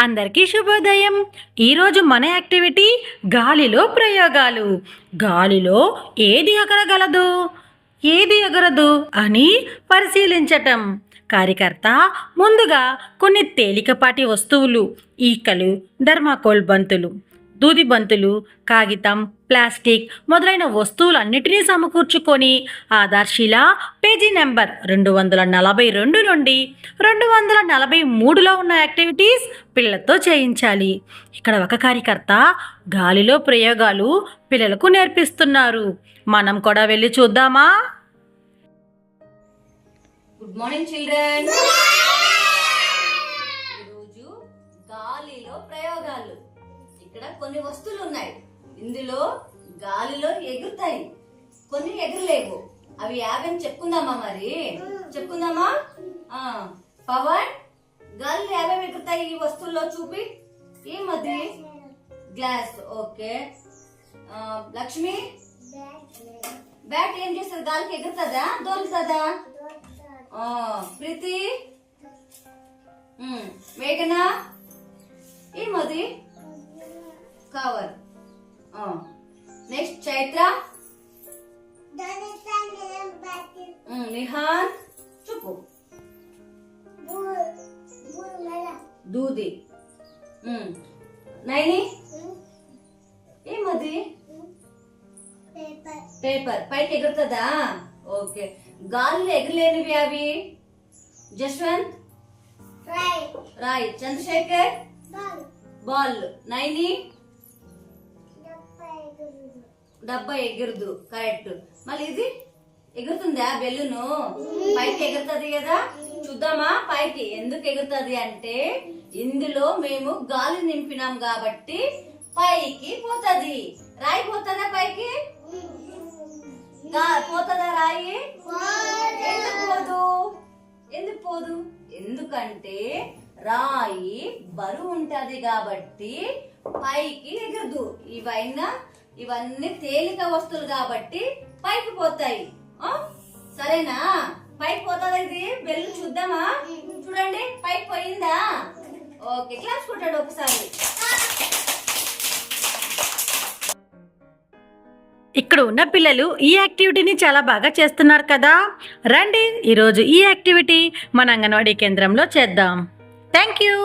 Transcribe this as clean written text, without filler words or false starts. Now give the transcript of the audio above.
అందరికీ శుభోదయం. ఈరోజు మన యాక్టివిటీ గాలిలో ప్రయోగాలు. గాలిలో ఏది ఎగరగలదు, ఏది ఎగరదు అని పరిశీలించటం. కార్యకర్త ముందుగా కొన్ని తేలికపాటి వస్తువులు, ఈకలు, థర్మాకోల్ బంతులు, దూది బంతులు, కాగితం, ప్లాస్టిక్ మొదలైన వస్తువులన్నిటినీ సమకూర్చుకొని ఆధార్శిలా పేజీ నెంబర్ 242 నుండి 243లో ఉన్న యాక్టివిటీస్ పిల్లలతో చేయించాలి. ఇక్కడ ఒక కార్యకర్త గాలిలో ప్రయోగాలు పిల్లలకు నేర్పిస్తున్నారు. మనం కూడా వెళ్ళి చూద్దామా? Good morning children. ఈరోజు గాలిలో ప్రయోగాలు. ఇక్కడ కొన్ని వస్తువులు ఉన్నాయి. ఇందులో గాలిలో ఎగురుతాయి, కొన్ని ఎగురలేవు. అవి యావని చెప్పుకుందామా? మరి చెప్పుకుందామా? పవన్, గాలిలో యావేమి ఎగురుతాయి ఈ వస్తువుల్లో చూపి. ఏమది? గ్లాస్. ఓకే. లక్ష్మి, బ్యాట్ ఏం చేస్తుంది? గాలికి ఎగురుతుందా, దోలుతుందా? ప్రీతి, మేఘన, ఏమది? కవర్. నెక్స్ట్ చైత్ర, నిహాన్, చూపు. దూది. నైని, ఏమది? పేపర్. పైకి ఎగురుతుందా? ఓకే. గాలిలో ఎగరలేనివి అవి. జశ్వంత్, రాయ్. చంద్రశేఖర్, బాల్. నైని, డబ్బా ఎగురుదు. కరెక్ట్. మళ్ళీ ఇది ఎగురుతుందా? బెలూను పైకి ఎగురుతుంది కదా. చూద్దామా పైకి ఎందుకు ఎగురుతుంది అంటే, ఇందులో మేము గాలి నింపినాం కాబట్టి పైకి పోతుంది. రాయి పోతుందా పైకి? పోతుందా రాయి? ఎందుకు పోదు? ఎందుకు పోదు? ఎందుకంటే రాయి బరువు ఉంటది కాబట్టి పైకి ఎగరదు. ఇవన్నీ తేలిక వస్తువులు కాబట్టి పైకి పోతాయి. సరేనా? పైకి పోతుందా ఇది? బెల్లు చూద్దామా? చూడండి, పైకి పోయిందా? ఓకే. క్లాస్ కొట్టాడు ఒకసారి. ఇక్కడ ఉన్న పిల్లలు ఈ యాక్టివిటీని చాలా బాగా చేస్తున్నారు కదా. రండి ఈరోజు ఈ యాక్టివిటీ మన అంగన్వాడీ కేంద్రంలో చేద్దాం. Thank you.